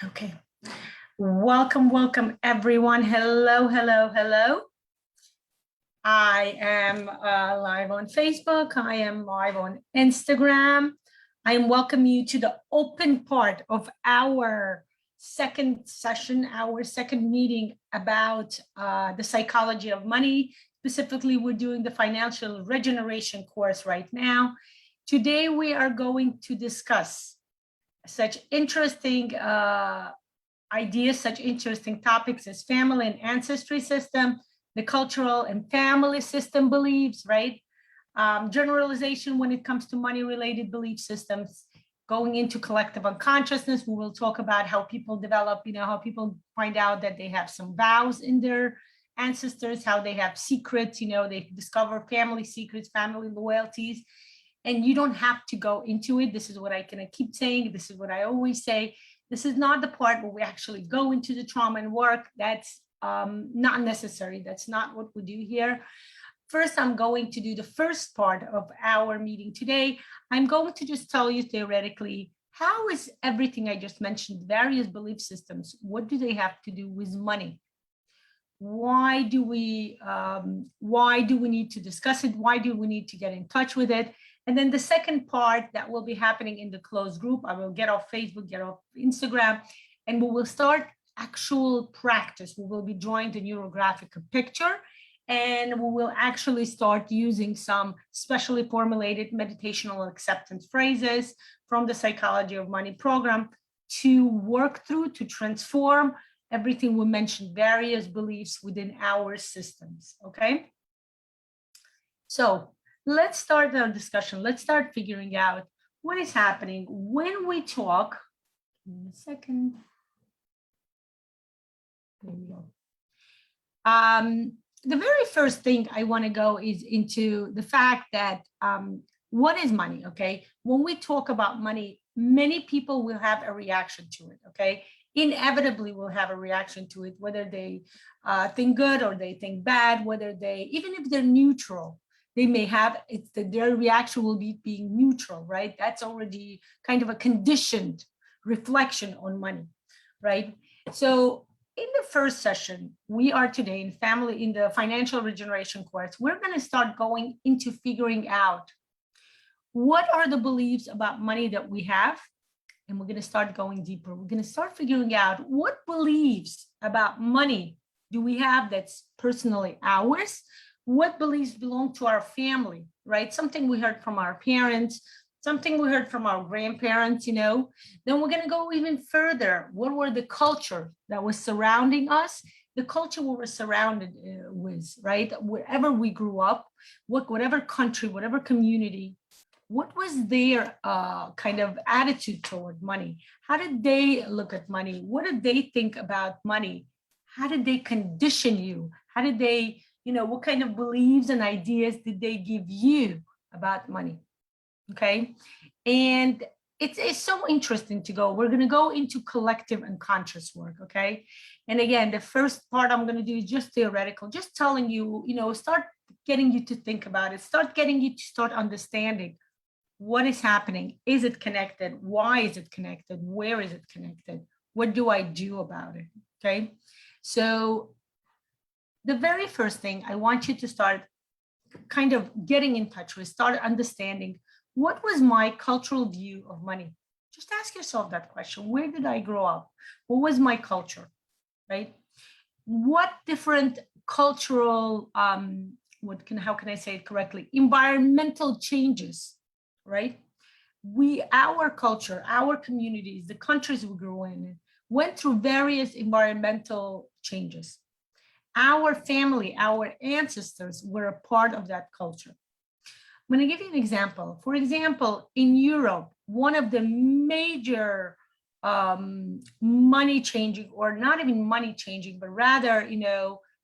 Okay. Welcome, everyone. Hello. I am live on Facebook. I am live on Instagram. I am welcoming you to the open part of our second session, our second meeting about the psychology of money. Specifically, we're doing the financial regeneration course right now. Today, we are going to discuss such interesting ideas, such interesting topics as family and ancestry system, the cultural and family system beliefs, right? Generalization when it comes to money-related belief systems, going into collective unconsciousness. We will talk about how people develop, how people find out that they have some vows in their ancestors, how they have secrets, they discover family secrets, family loyalties. And you don't have to go into it. This is what I can keep saying. This is what I always say. This is not the part where we actually go into the trauma and work. That's not necessary. That's not what we do here. First, I'm going to do the first part of our meeting today. I'm going to just tell you theoretically, how is everything I just mentioned, various belief systems, what do they have to do with money? Why do we need to discuss it? Why do we need to get in touch with it? And then the second part that will be happening in the closed group, I will get off Facebook, get off Instagram, and we will start actual practice. We will be drawing the Neurographica picture, and we will actually start using some specially formulated meditational acceptance phrases from the Psychology of Money program to work through, to transform everything we mentioned, various beliefs within our systems, okay? So let's start our discussion. Let's start figuring out what is happening when we talk. Give me a second. There we go. The very first thing I want to go is into the fact that what is money, okay? When we talk about money, many people will have a reaction to it, okay? Inevitably will have a reaction to it, whether they think good or they think bad, whether they, even if they're neutral, they may have, their reaction will be being neutral, right? That's already kind of a conditioned reflection on money, right? So in the first session, we are today in the financial regeneration course, we're going to start going into figuring out what are the beliefs about money that we have. And we're going to start going deeper. We're going to start figuring out what beliefs about money do we have that's personally ours. What beliefs belong to our family, right? Something we heard from our parents, something we heard from our grandparents, Then we're going to go even further. What were the culture that was surrounding us? The culture we were surrounded with, right? Wherever we grew up, whatever country, whatever community, what was their kind of attitude toward money? How did they look at money? What did they think about money? How did they condition you? How did they, what kind of beliefs and ideas did they give you about money? Okay. And it's so interesting to go. We're going to go into collective and conscious work. Okay. And again, the first part I'm going to do is just theoretical, just telling you, start getting you to think about it, start getting you to start understanding what is happening. Is it connected? Why is it connected? Where is it connected? What do I do about it? Okay. So the very first thing I want you to start kind of getting in touch with, start understanding what was my cultural view of money. Just ask yourself that question. Where did I grow up? What was my culture, right? What different cultural, how can I say it correctly? Environmental changes, right? Our culture, our communities, the countries we grew in, went through various environmental changes. Our family, our ancestors were a part of that culture. I'm going to give you an example. For example, in Europe, one of the major money changing, or not even money changing, but rather,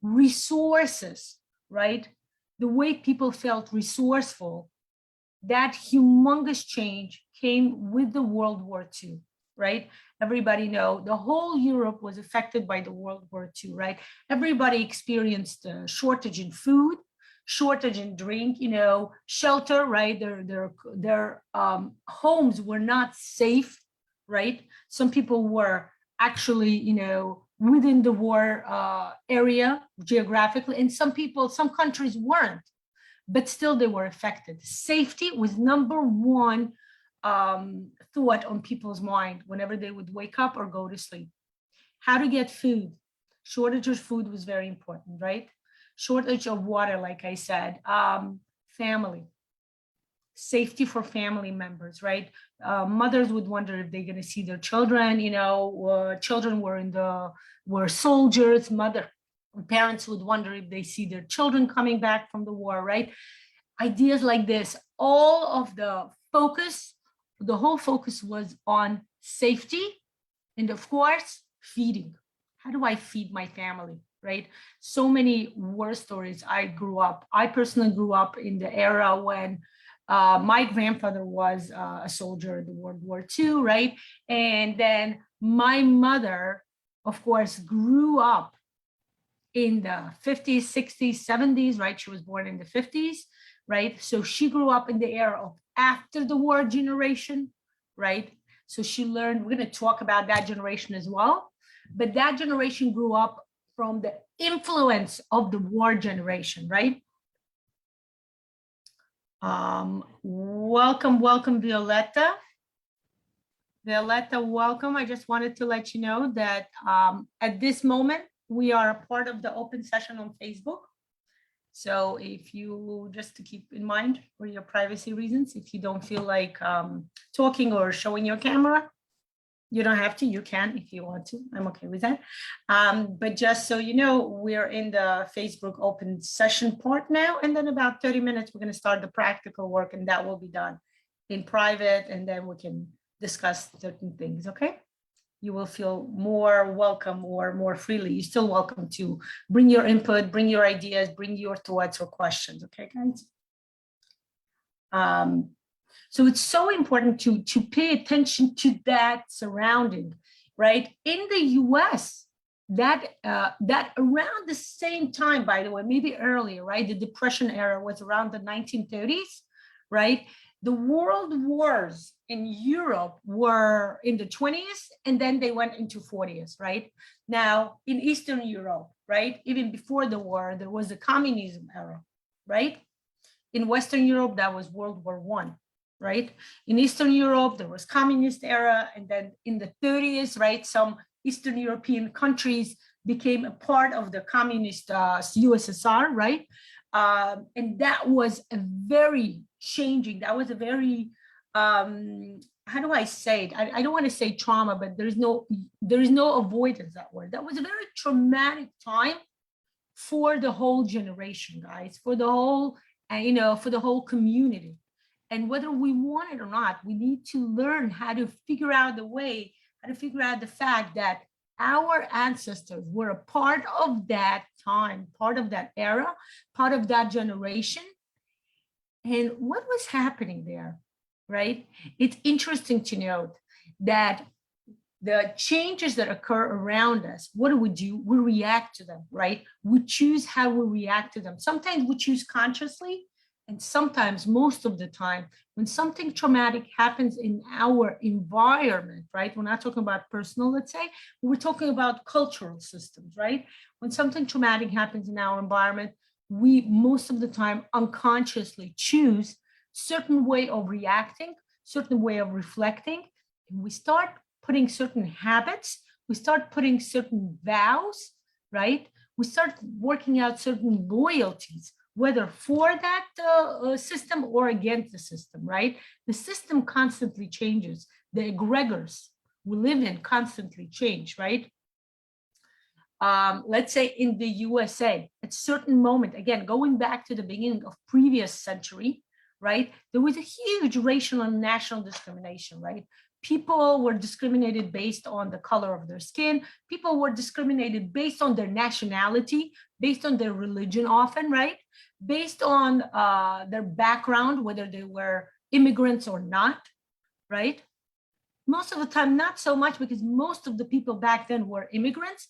resources, right? The way people felt resourceful, that humongous change came with the World War II, right? Everybody know the whole Europe was affected by the World War II, right? Everybody experienced a shortage in food, shortage in drink, shelter, right? Their homes were not safe, right? Some people were actually, within the war area geographically, and some countries weren't, but still they were affected. Safety was number one thought on people's mind whenever they would wake up or go to sleep. How to get food. Shortage of food was very important, right? Shortage of water, like I said. Family. Safety for family members, right? Mothers would wonder if they're going to see their children. Children were soldiers. Parents would wonder if they see their children coming back from the war, right? Ideas like this. All of the whole focus was on safety, and of course, feeding. How do I feed my family, right? So many war stories. I personally grew up in the era when my grandfather was a soldier in World War II, right? And then my mother, of course, grew up in the 50s, 60s, 70s, right? She was born in the 50s, right? So she grew up in the era of after the war generation, right? So she learned, we're going to talk about that generation as well, but that generation grew up from the influence of the war generation, right? Welcome, Violetta. Violetta, welcome. I just wanted to let you know that at this moment, we are a part of the open session on Facebook. So if you, just to keep in mind for your privacy reasons, if you don't feel like talking or showing your camera, you don't have to, you can if you want to, I'm okay with that. But just so you know, we're in the Facebook open session part now, and then about 30 minutes, we're gonna start the practical work, and that will be done in private, and then we can discuss certain things, okay? You will feel more welcome or more freely. You're still welcome to bring your input, bring your ideas, bring your thoughts or questions, okay, guys? So it's so important to pay attention to that surrounding, right? In the US, that around the same time, by the way, maybe earlier, right? The Depression era was around the 1930s, right? The world wars in Europe were in the 20s, and then they went into 40s, right? Now, in Eastern Europe, right? Even before the war, there was the communism era, right? In Western Europe, that was World War I, right? In Eastern Europe, there was communist era. And then in the 30s, right, some Eastern European countries became a part of the communist USSR, right? And that was a very changing, that was a very, how do I say it? I don't want to say trauma, but there is no avoidance that word. That was a very traumatic time for the whole generation, guys, for the whole, for the whole community. And whether we want it or not, we need to learn how to figure out the fact that our ancestors were a part of that time, part of that era, part of that generation. And what was happening there, right? It's interesting to note that the changes that occur around us, what do? We react to them, right? We choose how we react to them. Sometimes we choose consciously, and sometimes, most of the time, when something traumatic happens in our environment, right? We're not talking about personal, let's say, we're talking about cultural systems, right? When something traumatic happens in our environment, we most of the time unconsciously choose certain way of reacting, certain way of reflecting, and we start putting certain habits, we start putting certain vows, right? We start working out certain loyalties, whether for that system or against the system, right? The system constantly changes. The egregors we live in constantly change, right? Let's say in the USA, at a certain moment, again, going back to the beginning of previous century, right? There was a huge racial and national discrimination, right? People were discriminated based on the color of their skin. People were discriminated based on their nationality, based on their religion often, right? Based on their background, whether they were immigrants or not, right? Most of the time, not so much, because most of the people back then were immigrants,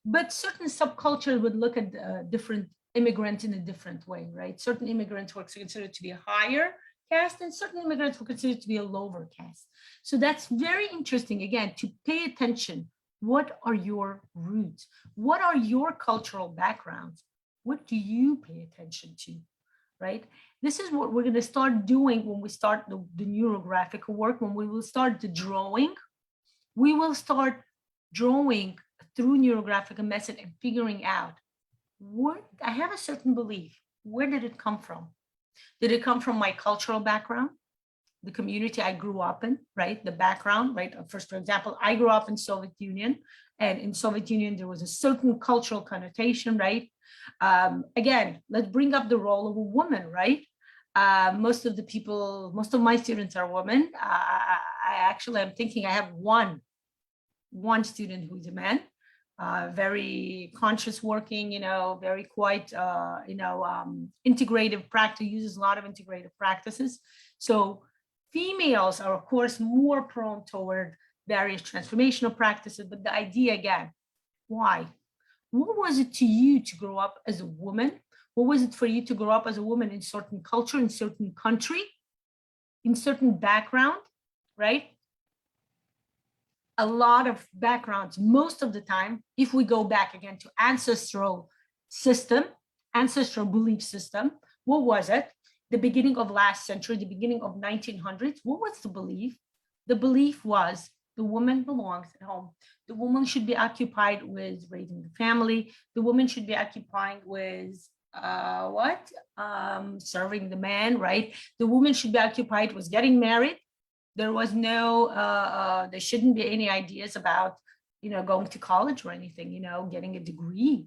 but certain subcultures would look at different immigrants in a different way, right? Certain immigrants were considered to be a higher caste, and certain immigrants were considered to be a lower caste. So that's very interesting, again, to pay attention What are your roots? What are your cultural backgrounds? What do you pay attention to, right? This is what we're going to start doing when we start the neurographic work. When we will start the drawing, we will start drawing through neurographic method and figuring out what I have a certain belief. Where did it come from? Did it come from my cultural background, the community I grew up in, right? The background, right? First, for example, I grew up in Soviet Union, and in Soviet Union, there was a certain cultural connotation, right? Again, let's bring up the role of a woman, right? Most of the people, most of my students are women. I'm thinking I have one student who's a man, very conscious working, very quite, integrative practice, uses a lot of integrative practices. So females are, of course, more prone toward various transformational practices, but the idea again, why? What was it to you to grow up as a woman? What was it for you to grow up as a woman in certain culture, in certain country, in certain background, right? A lot of backgrounds, most of the time, if we go back again to ancestral system, ancestral belief system, what was it? The beginning of last century, the beginning of 1900s, what was the belief? The belief was the woman belongs at home. The woman should be occupied with raising the family. The woman should be occupying with serving the man, right? The woman should be occupied with getting married. There was no, there shouldn't be any ideas about, going to college or anything, getting a degree,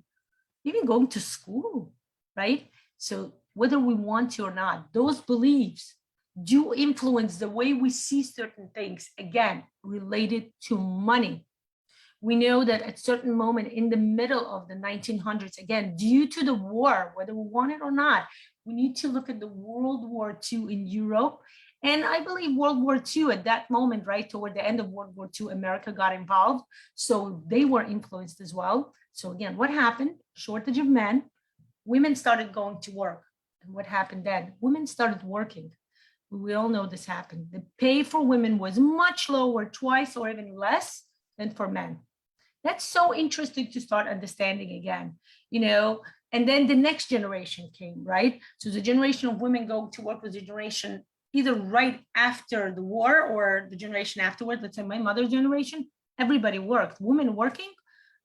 even going to school, right? So whether we want to or not, those beliefs do influence the way we see certain things, again, related to money. We know that at a certain moment in the middle of the 1900s, again, due to the war, whether we want it or not, we need to look at the World War II in Europe. And I believe World War II at that moment, right, toward the end of World War II, America got involved. So they were influenced as well. So again, what happened? Shortage of men. Women started going to work. And what happened then? Women started working. We all know this happened. The pay for women was much lower, twice or even less than for men. That's so interesting to start understanding again, and then the next generation came, right? So the generation of women going to work was a generation either right after the war or the generation afterwards. Let's say my mother's generation, everybody worked. Women working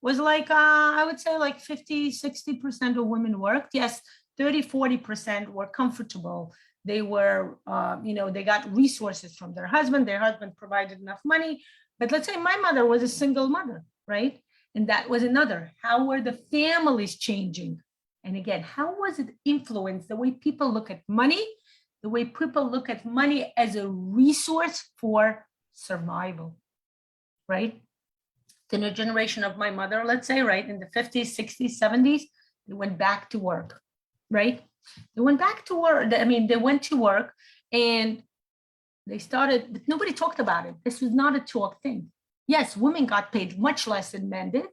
was like, I would say like 50, 60% of women worked. Yes, 30, 40% were comfortable. They were, they got resources from their husband provided enough money. But let's say my mother was a single mother, right? And that was another. How were the families changing? And again, how was it influenced the way people look at money, the way people look at money as a resource for survival, right? The new generation of my mother, let's say, right, in the 50s, 60s, 70s, they went back to work, right? They went back to work. They went to work and they started, but nobody talked about it. This was not a talk thing. Yes, women got paid much less than men did,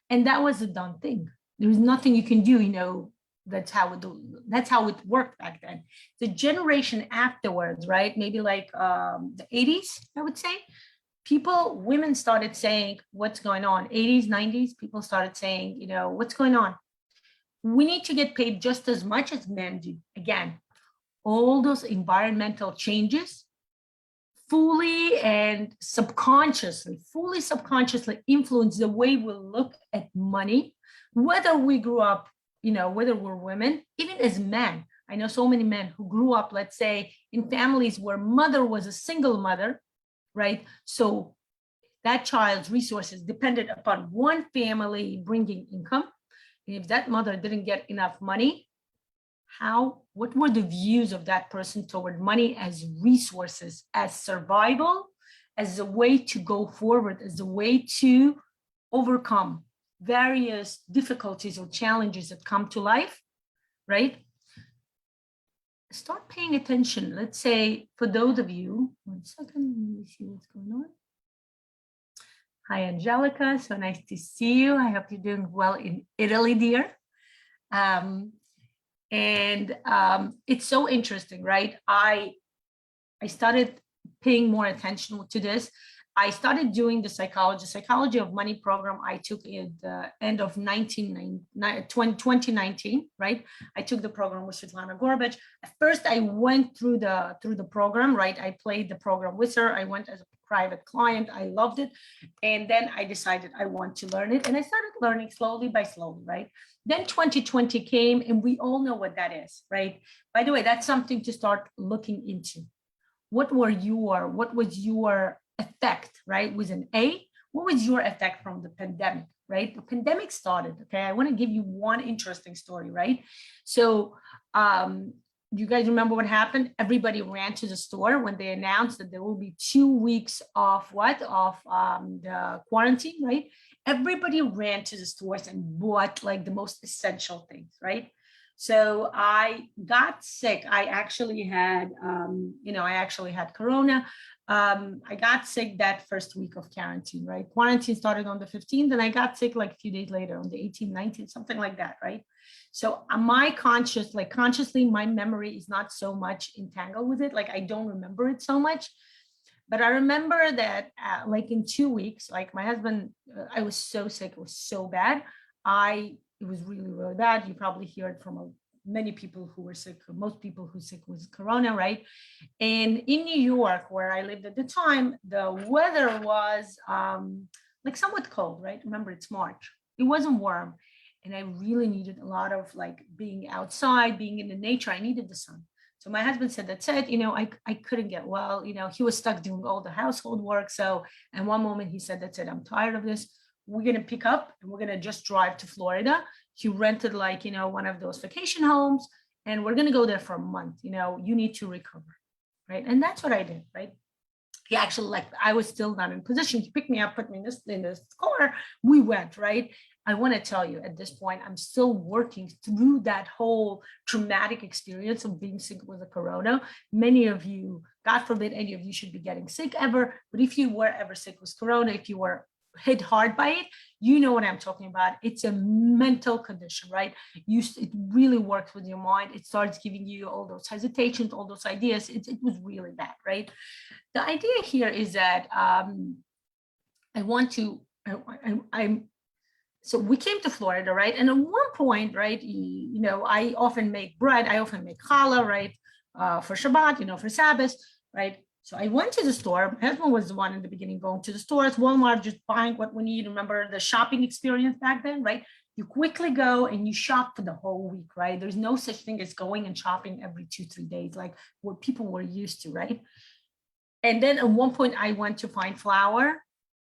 and that was a done thing. There was nothing you can do, that's how it worked back then. The generation afterwards, right, maybe like the 80s, I would say, women started saying, what's going on? 80s, 90s, people started saying, what's going on? We need to get paid just as much as men do. Again, all those environmental changes fully subconsciously influence the way we look at money, whether we grew up, whether we're women, even as men. I know so many men who grew up, let's say, in families where mother was a single mother, right? So that child's resources depended upon one family bringing income. And if that mother didn't get enough money, what were the views of that person toward money as resources, as survival, as a way to go forward, as a way to overcome various difficulties or challenges that come to life, right? Start paying attention. Let's say for those of you, one second, let me see what's going on. Hi, Angelica, so nice to see you. I hope you're doing well in Italy, dear. It's so interesting, right? I started paying more attention to this. I started doing the psychology of money program. I took it the end of 2019, right? I took the program with Lana. At first, I went through the program, right? I played the program with her. I went as a private client. I loved it. And then I decided I want to learn it. And I started learning slowly by slowly, right? Then 2020 came, and we all know what that is, right? By the way, that's something to start looking into. What was your effect, right? With an A, what was your effect from the pandemic, right? The pandemic started, okay? I want to give you one interesting story, right? So, you guys remember what happened? Everybody ran to the store when they announced that there will be 2 weeks of the quarantine, right? Everybody ran to the stores and bought like the most essential things, right? So I got sick. I actually had, Corona. I got sick that first week of quarantine, right? Quarantine started on the 15th, and I got sick like a few days later on the 18th, 19th, something like that, right? So consciously, my memory is not so much entangled with it. Like I don't remember it so much. But I remember that like in 2 weeks, like my husband, I was so sick, it was so bad. It was really, really bad. You probably hear it from many people who were sick, most people who sick with Corona, right? And in New York, where I lived at the time, the weather was like somewhat cold, right? Remember, it's March. It wasn't warm. And I really needed a lot of like being outside, being in the nature. I needed the sun. So my husband said, that's it. I couldn't get well. He was stuck doing all the household work. So at one moment he said, that's it. I'm tired of this. We're going to pick up and we're going to just drive to Florida. He rented one of those vacation homes, and we're going to go there for a month. You need to recover. Right. And that's what I did. Right. He actually, I was still not in position. He picked me up, put me in this car. We went, right. I want to tell you at this point, I'm still working through that whole traumatic experience of being sick with a corona. Many of you, God forbid any of you should be getting sick ever, but if you were ever sick with corona, if you were hit hard by it, you know what I'm talking about. It's a mental condition, right? It really works with your mind. It starts giving you all those hesitations, all those ideas. It was really bad, right? The idea here is that so we came to Florida, right? And at one point, right, I often make bread. I often make challah, right, for Shabbat, for Sabbath, right? So I went to the store. My husband was the one in the beginning going to the stores, Walmart, just buying what we need. Remember the shopping experience back then, right? You quickly go and you shop for the whole week, right? There's no such thing as going and shopping every 2-3 days, like what people were used to, right? And then at one point I went to find flour,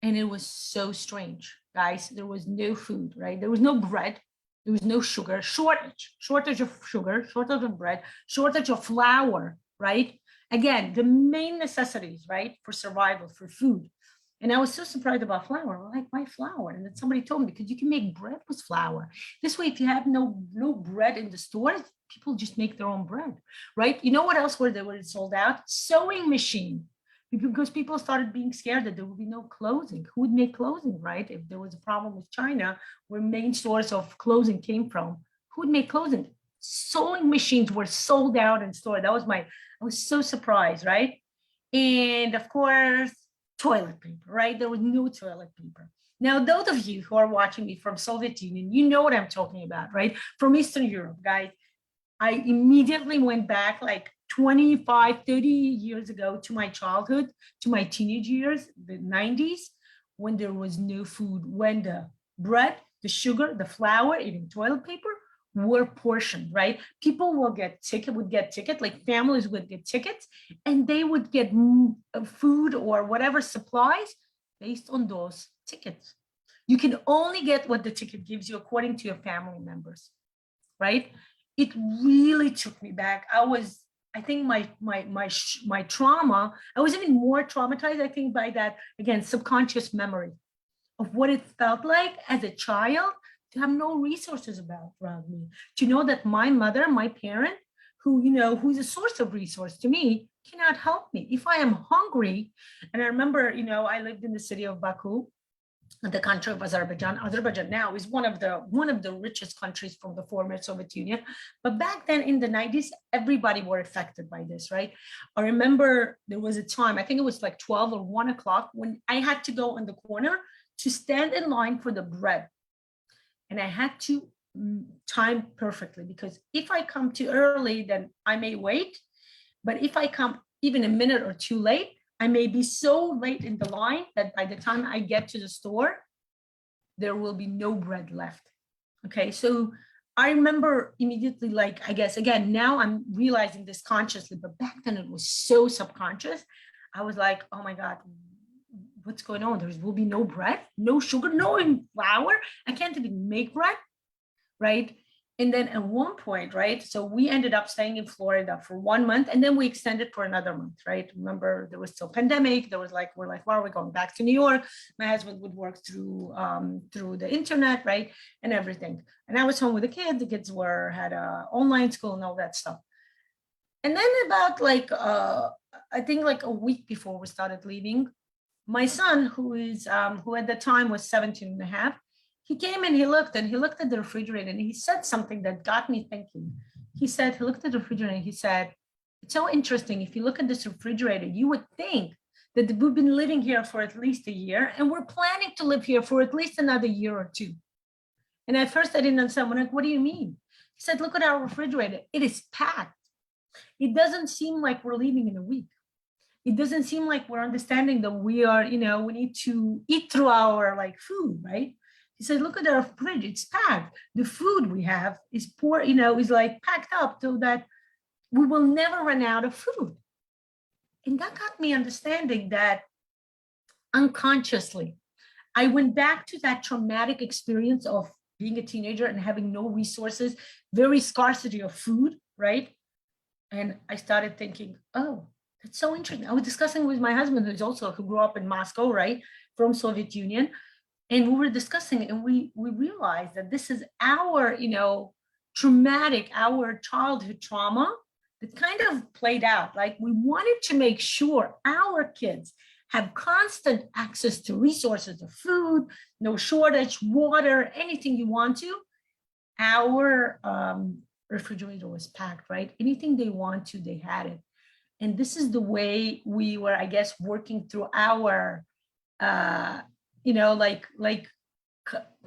and it was so strange, guys. There was no food, right? There was no bread. There was no sugar, shortage of sugar, shortage of bread, shortage of flour, right? Again, the main necessities, right, for survival, for food. And I was so surprised about flour. I'm like, why flour? And then somebody told me, because you can make bread with flour. This way, if you have no bread in the stores, people just make their own bread, right? You know what else where they were sold out? Sewing machine. Because people started being scared that there would be no clothing. Who would make clothing, right? If there was a problem with China, where main source of clothing came from, who would make clothing? Sewing machines were sold out in store. I was so surprised, right? And of course, toilet paper, right? There was no toilet paper. Now, those of you who are watching me from Soviet Union, you know what I'm talking about, right? From Eastern Europe, guys. I immediately went back like 25, 30 years ago to my childhood, to my teenage years, the 90s, when there was no food, when the bread, the sugar, the flour, even toilet paper were portioned, right? People would get tickets, like families would get tickets, and they would get food or whatever supplies based on those tickets. You can only get what the ticket gives you according to your family members, right? It really took me back. I think my trauma, I was even more traumatized, I think, by that, again, subconscious memory of what it felt like as a child to have no resources around me, to know that my mother, my parent, who's a source of resource to me, cannot help me. If I am hungry, and I remember, I lived in the city of Baku, the country of Azerbaijan. Azerbaijan now is one of the richest countries from the former Soviet Union. But back then in the 90s, everybody were affected by this, right? I remember there was a time, I think it was like 12 or 1 o'clock, when I had to go in the corner to stand in line for the bread. And I had to time perfectly, because if I come too early, then I may wait. But if I come even a minute or two late, I may be so late in the line that by the time I get to the store, there will be no bread left. Okay, so I remember immediately, like, I guess, again, now I'm realizing this consciously, but back then it was so subconscious. I was like, oh my God, what's going on? There will be no bread, no sugar, no flour. I can't even make bread, right? And then at one point, right, so we ended up staying in Florida for 1 month, and then we extended for another month, right? Remember, there was still pandemic. There was like, we're like, why are we going back to New York? My husband would work through the internet, right, and everything. And I was home with the kids. The kids had a online school and all that stuff. And then about like, I think like a week before we started leaving, my son, who at the time was 17 and a half, he came and he looked at the refrigerator, and he said something that got me thinking. He looked at the refrigerator and he said, it's so interesting. If you look at this refrigerator, you would think that we've been living here for at least a year, and we're planning to live here for at least another year or two. And at first I didn't understand. I'm like, what do you mean? He said, look at our refrigerator. It is packed. It doesn't seem like we're leaving in a week. It doesn't seem like we're understanding that we are, we need to eat through our like food, right? He said, look at our fridge, it's packed. The food we have is is like packed up so that we will never run out of food. And that got me understanding that unconsciously, I went back to that traumatic experience of being a teenager and having no resources, very scarcity of food, right? And I started thinking, oh, that's so interesting. I was discussing with my husband, who grew up in Moscow, right, from Soviet Union. And we were discussing it, and we realized that this is our, our childhood trauma that kind of played out. Like, we wanted to make sure our kids have constant access to resources of food, no shortage, water, anything you want to. Our refrigerator was packed, right? Anything they want to, they had it. And this is the way we were, I guess, working through our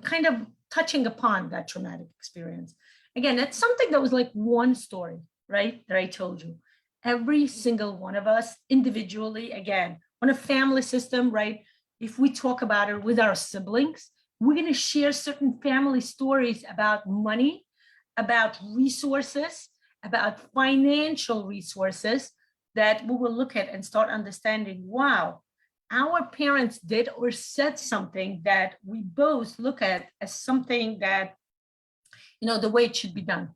kind of touching upon that traumatic experience. Again, that's something that was like one story, right, that I told you. Every single one of us individually, again, on a family system, right, if we talk about it with our siblings, we're going to share certain family stories about money, about resources, about financial resources that we will look at and start understanding, wow, our parents did or said something that we both look at as something that, the way it should be done,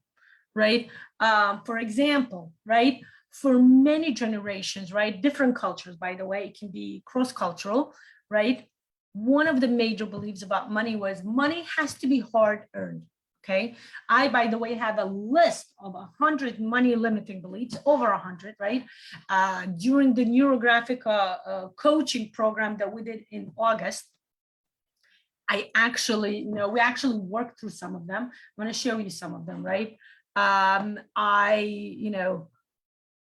right? For example, right, for many generations, right, different cultures, by the way, it can be cross-cultural, right? One of the major beliefs about money was money has to be hard earned. Okay. I, by the way, have a list of 100 money limiting beliefs, over 100, right? During the Neurographica coaching program that we did in August, we actually worked through some of them. I'm going to show you some of them, right?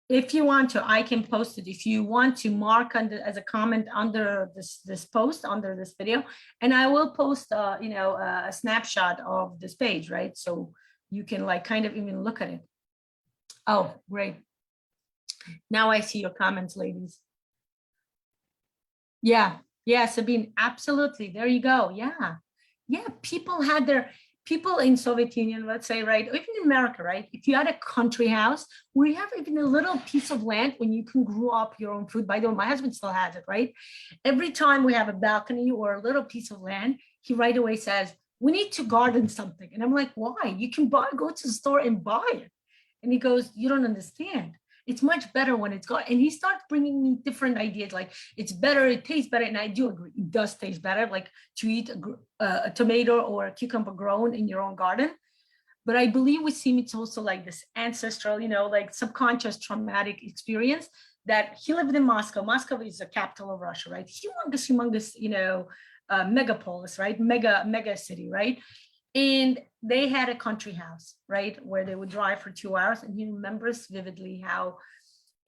If you want to, I can post it. If you want to mark as a comment under this post, under this video, and I will post, a snapshot of this page, right? So you can like kind of even look at it. Oh, great. Now I see your comments, ladies. Yeah, Sabine, absolutely. There you go. Yeah. People in Soviet Union, let's say, right, or even in America, right? If you had a country house where you have even a little piece of land when you can grow up your own food. By the way, my husband still has it, right? Every time we have a balcony or a little piece of land, he right away says, we need to garden something. And I'm like, why? You can go to the store and buy it. And he goes, you don't understand. It's much better when it's gone. And he starts bringing me different ideas, like it's better, it tastes better. And I do agree, it does taste better, like to eat a tomato or a cucumber grown in your own garden. But I believe with him, it's also like this ancestral, like subconscious traumatic experience that he lived in Moscow. Moscow is the capital of Russia, right? Humongous, megapolis, right? Mega city, right? And they had a country house, right, where they would drive for 2 hours. And he remembers vividly how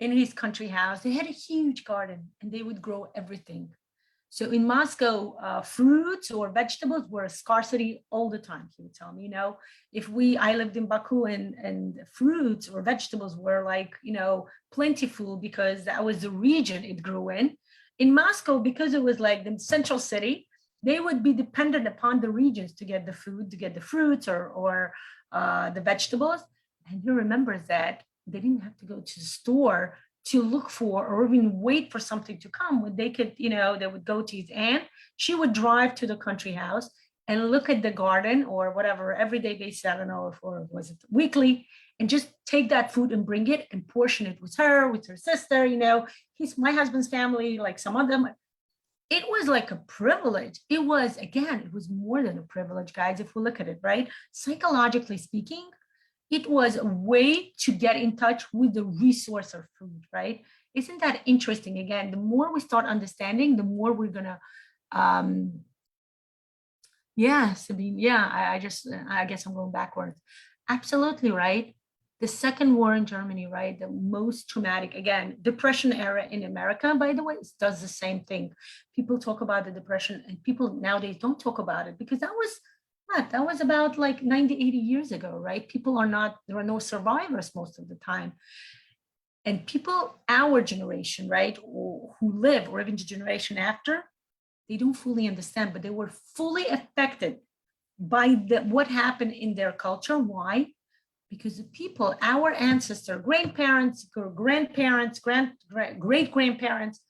in his country house they had a huge garden and they would grow everything. So in Moscow, fruits or vegetables were a scarcity all the time. He would tell me, if I lived in Baku and fruits or vegetables were like, plentiful because that was the region it grew in. In Moscow, because it was like the central city, they would be dependent upon the regions to get the food, to get the fruits or the vegetables. And he remembers that they didn't have to go to the store to look for or even wait for something to come. When they could, they would go to his aunt. She would drive to the country house and look at the garden or whatever, everyday basis, I don't know, or was it weekly, and just take that food and bring it and portion it with her sister, my husband's family, like some of them. It was like a privilege. It was more than a privilege, guys, if we look at it, right? Psychologically speaking, it was a way to get in touch with the resource of food, right? Isn't that interesting? Again, the more we start understanding, the more we're gonna, Sabine, I guess I'm going backwards. Absolutely right. The second war in Germany, right? The most traumatic, again, Depression era in America, by the way, does the same thing. People talk about the Depression and people nowadays don't talk about it because that was about like 90, 80 years ago, right? There are no survivors most of the time. And people, our generation, right, who live, or even the generation after, they don't fully understand, but they were fully affected by what happened in their culture. Why? Because the people, our ancestors, grandparents, grandparents, great grandparents,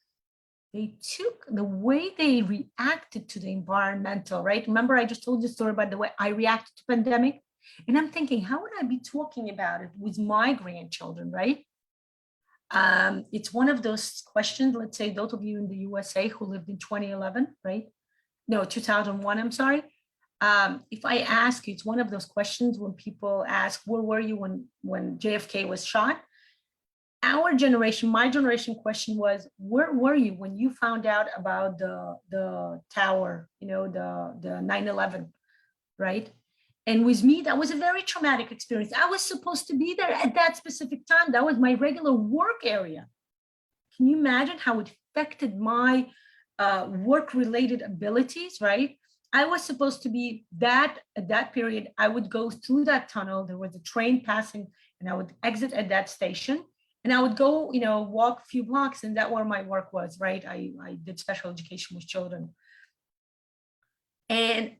they took the way they reacted to the environmental, right? Remember, I just told you the story about the way I reacted to pandemic. And I'm thinking, how would I be talking about it with my grandchildren, right? It's one of those questions, let's say those of you in the USA who lived in 2011, right? No, 2001, I'm sorry. If I ask you, it's one of those questions when people ask, where were you when JFK was shot? Our generation, my generation question was, where were you when you found out about the tower, the 9/11, right? And with me, that was a very traumatic experience. I was supposed to be there at that specific time. That was my regular work area. Can you imagine how it affected my work-related abilities, right? I was supposed to be at that period. I would go through that tunnel. There was a train passing and I would exit at that station and I would go, walk a few blocks, and that's where my work was, right? I did special education with children. And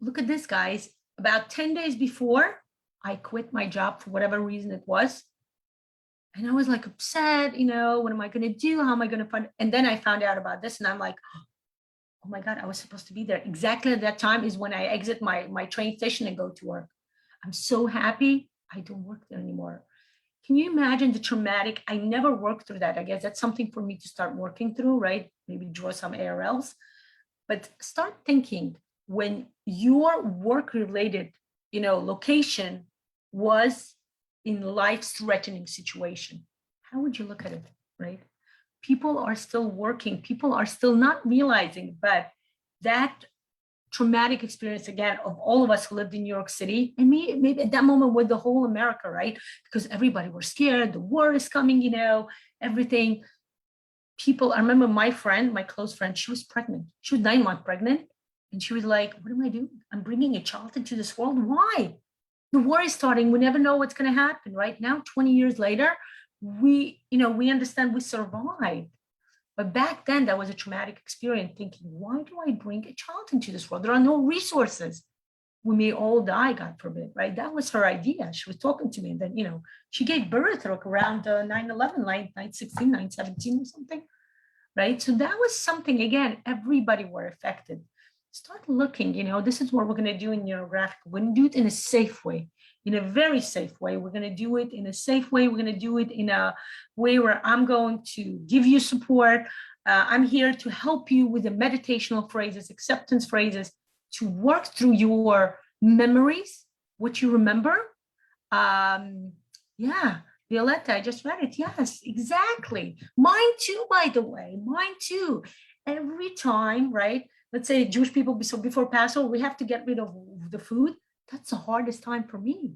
look at this, guys. About 10 days before, I quit my job for whatever reason it was. And I was like upset, what am I going to do? How am I going to find? And then I found out about this and I'm like, oh my God, I was supposed to be there. Exactly at that time is when I exit my train station and go to work. I'm so happy I don't work there anymore. Can you imagine the traumatic? I never worked through that. I guess that's something for me to start working through, right? Maybe draw some ARLs. But start thinking when your work-related, location was in life-threatening situation. How would you look at it, right? People are still working. People are still not realizing, but that traumatic experience, again, of all of us who lived in New York City, and maybe at that moment with the whole America, right? Because everybody was scared, the war is coming, everything. People, I remember my close friend, she was pregnant. She was 9 months pregnant. And she was like, what am I doing? I'm bringing a child into this world. Why? The war is starting. We never know what's going to happen, right? Now, 20 years later, we understand we survived. But back then, that was a traumatic experience, thinking, why do I bring a child into this world? There are no resources. We may all die, God forbid, right? That was her idea. She was talking to me. And then, she gave birth around 9/11, 9/16, 9/17 or something, right? So that was something, again, everybody were affected. Start looking, this is what we're going to do in Neurographic. We're going to do it in a safe way, in a very safe way. We're going to do it in a safe way. We're going to do it in a way where I'm going to give you support. I'm here to help you with the meditational phrases, acceptance phrases, to work through your memories, what you remember. Violetta, I just read it. Yes, exactly. Mine too, by the way, mine too. Every time, right? let's say Jewish people, so before Passover, we have to get rid of the food. That's the hardest time for me.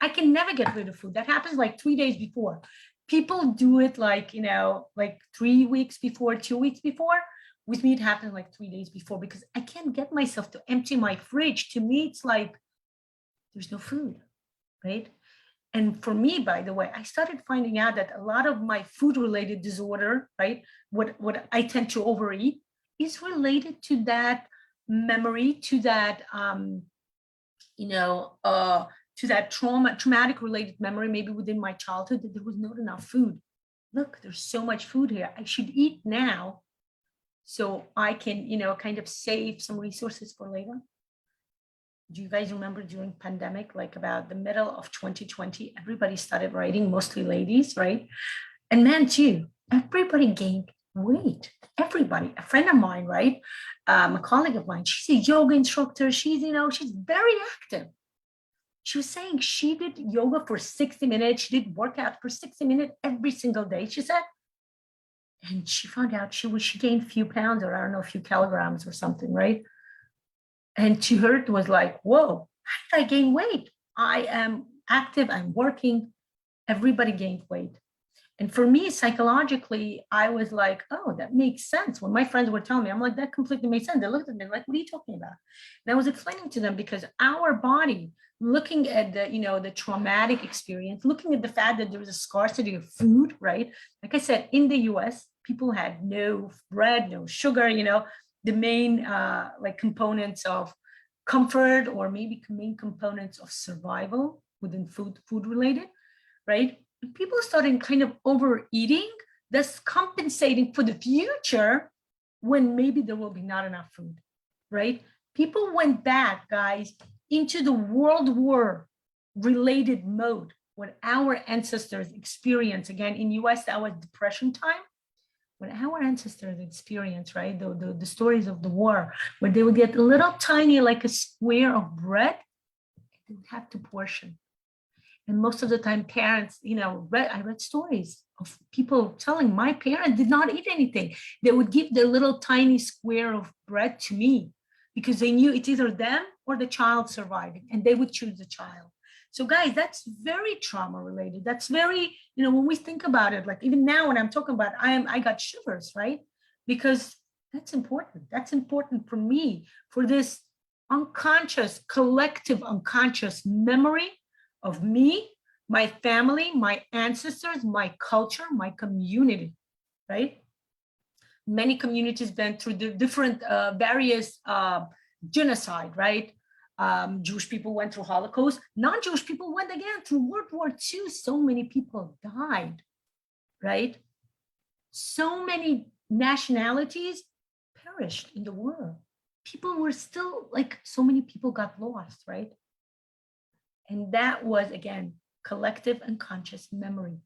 I can never get rid of food. That happens like 3 days before. People do it like, like 3 weeks before, 2 weeks before. With me, it happens like 3 days before because I can't get myself to empty my fridge. To me, it's like there's no food, right? And for me, by the way, I started finding out that a lot of my food-related disorder, right, what I tend to overeat, is related to that memory, to that, to that traumatic related memory, maybe within my childhood, that there was not enough food. Look, there's so much food here. I should eat now so I can, kind of save some resources for later. Do you guys remember during pandemic, like about the middle of 2020, everybody started writing, mostly ladies, right? And men too. Everybody gained weight. Everybody. A friend of mine, right? A colleague of mine, she's a yoga instructor. She's, she's very active. She was saying she did yoga for 60 minutes. She did workout for 60 minutes every single day, she said. And she found out she gained a few pounds, or I don't know, a few kilograms or something, right? And to her, it was like, whoa, how did I gain weight? I am active, I'm working. Everybody gained weight. And for me, psychologically, I was like, oh, that makes sense. When my friends were telling me, I'm like, that completely makes sense. They looked at me like, what are you talking about? And I was explaining to them because our body, looking at the, the traumatic experience, looking at the fact that there was a scarcity of food, right? Like I said, in the US, people had no bread, no sugar, the main like components of comfort, or maybe main components of survival within food related, right? People started kind of overeating, thus compensating for the future when maybe there will be not enough food, right? People went back, guys, into the World War related mode, what our ancestors experienced. Again, in US, that was Depression time. When our ancestors experienced, right, the stories of the war, where they would get a little tiny, like a square of bread, they would have to portion. And most of the time, parents, I read stories of people telling my parents did not eat anything. They would give their little tiny square of bread to me because they knew it's either them or the child surviving, and they would choose the child. So guys, that's very trauma related. That's very, when we think about it, like even now when I'm talking about, I got shivers, right? Because that's important. That's important for me, for this unconscious, collective unconscious memory of me, my family, my ancestors, my culture, my community, right? Many communities went through the different various genocide, right? Jewish people went through Holocaust. Non-Jewish people went again through World War II. So many people died, right? So many nationalities perished in the war. People were still, like, so many people got lost, right? And that was, again, collective unconscious memory,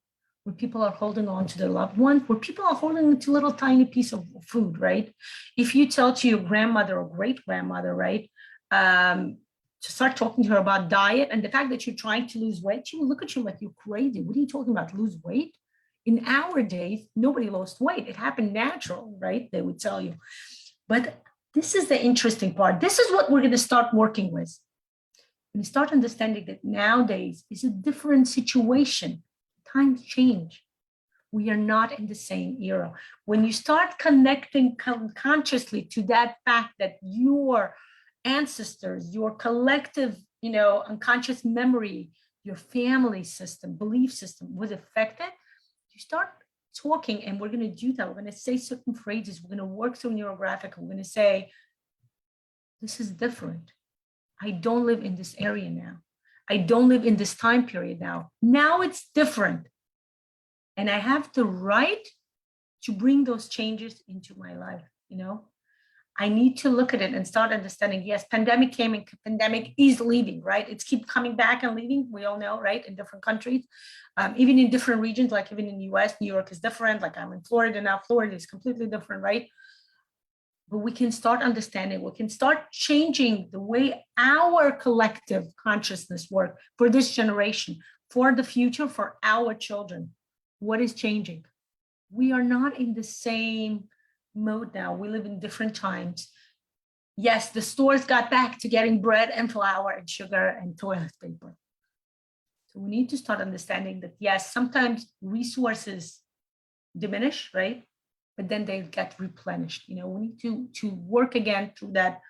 where people are holding on to their loved ones, where people are holding on to a little tiny piece of food, right? If you tell to your grandmother or great grandmother, right, to start talking to her about diet and the fact that you're trying to lose weight, she will look at you like you're crazy. What are you talking about? Lose weight? In our days, nobody lost weight. It happened natural, right? They would tell you. But this is the interesting part. This is what we're going to start working with. When you start understanding that nowadays is a different situation, times change. We are not in the same era. When you start connecting consciously to that fact that your ancestors, your collective, unconscious memory, your family system, belief system was affected, you start talking, and we're going to do that. We're going to say certain phrases. We're going to work through Neurographic. We're going to say, this is different. I don't live in this area now. I don't live in this time period now. Now it's different. And I have the right to bring those changes into my life, I need to look at it and start understanding, yes, pandemic came and pandemic is leaving, right? It's keep coming back and leaving. We all know, right? In different countries, even in different regions, like even in the US, New York is different. Like I'm in Florida now, Florida is completely different, right? But we can start understanding, we can start changing the way our collective consciousness works for this generation, for the future, for our children. What is changing? We are not in the same mode now. We live in different times. Yes, the stores got back to getting bread and flour and sugar and toilet paper. So we need to start understanding that, yes, sometimes resources diminish, right? But then they get replenished. We need to work again through that,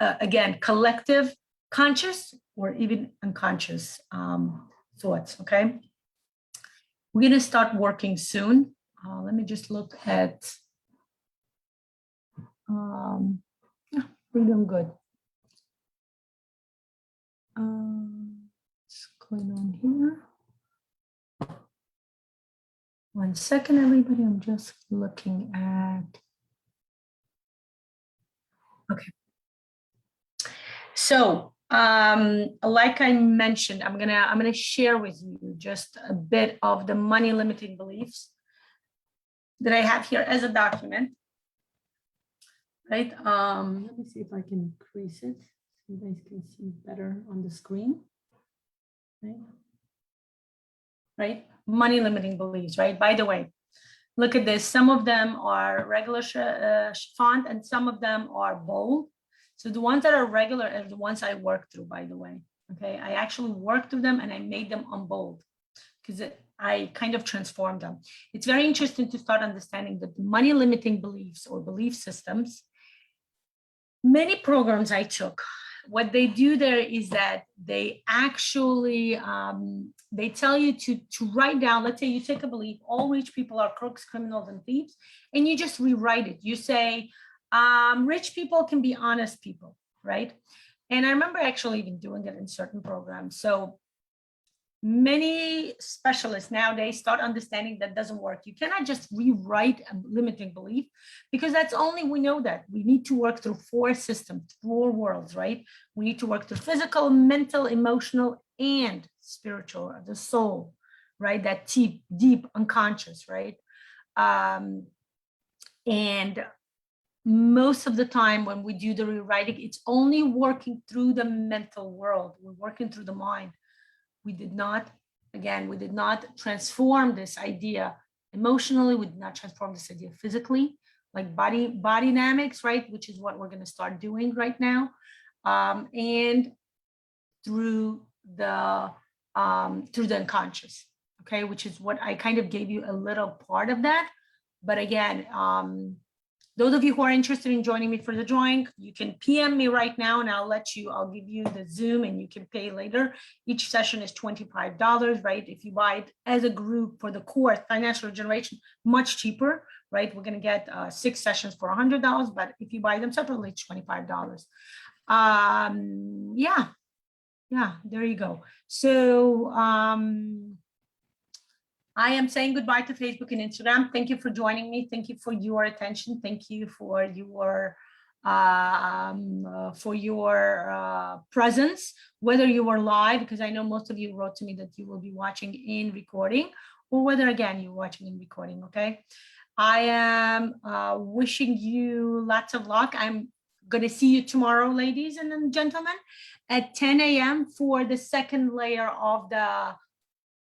again, collective, conscious or even unconscious thoughts, okay? We're going to start working soon. Let me just look at, we're doing good. What's going on here? 1 second, everybody. I'm just looking at. Okay. So, like I mentioned, I'm gonna share with you just a bit of the money limiting beliefs that I have here as a document. Right. Let me see if I can increase it so you guys can see better on the screen. Right. Money limiting beliefs. Right. By the way, look at this. Some of them are regular font and some of them are bold. So the ones that are regular are the ones I worked through, by the way. Okay, I actually worked through them and I made them on bold because I kind of transformed them. It's very interesting to start understanding that the money limiting beliefs or belief systems, many programs I took, what they do there is that they actually, they tell you to write down, let's say you take a belief, all rich people are crooks, criminals, and thieves, and you just rewrite it. You say, rich people can be honest people, right? And I remember actually even doing it in certain programs. So many specialists nowadays start understanding that doesn't work. You cannot just rewrite a limiting belief because that's only, we know that we need to work through 4 systems, 4 worlds, right? We need to work through physical, mental, emotional, and spiritual, the soul, right? That deep unconscious, right? And most of the time when we do the rewriting, it's only working through the mental world. We're working through the mind. We did not transform this idea emotionally. We did not transform this idea physically, like body dynamics, right? Which is what we're going to start doing right now. And through the unconscious, okay, which is what I kind of gave you a little part of that. But again, those of you who are interested in joining me for the drawing, you can PM me right now and I'll give you the Zoom and you can pay later. Each session is $25, right? If you buy it as a group for the course, Financial Generation, much cheaper, right? We're going to get 6 sessions for $100, but if you buy them separately, it's $25. Yeah, there you go. So, I am saying goodbye to Facebook and Instagram. Thank you for joining me. Thank you for your attention. Thank you for your presence, whether you were live, because I know most of you wrote to me that you will be watching in recording, or whether again you're watching in recording. Okay, I am wishing you lots of luck. I'm going to see you tomorrow, ladies and gentlemen, at 10 a.m. for the second layer of the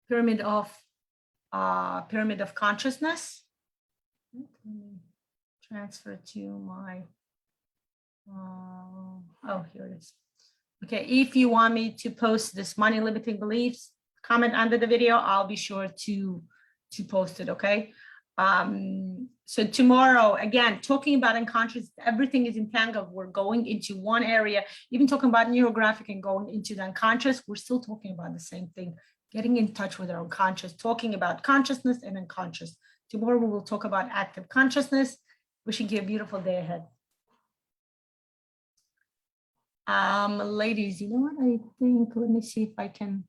pyramid of consciousness. Let me transfer to my, oh, here it is. Okay, if you want me to post this money limiting beliefs, comment under the video. I'll be sure to post it, okay? So tomorrow, again, talking about unconscious, everything is entangled. We're going into one area, even talking about neurographic and going into the unconscious, we're still talking about the same thing. Getting in touch with our unconscious, talking about consciousness and unconscious. Tomorrow we will talk about active consciousness. Wishing you a beautiful day ahead. Ladies, you know what I think? Let me see if I can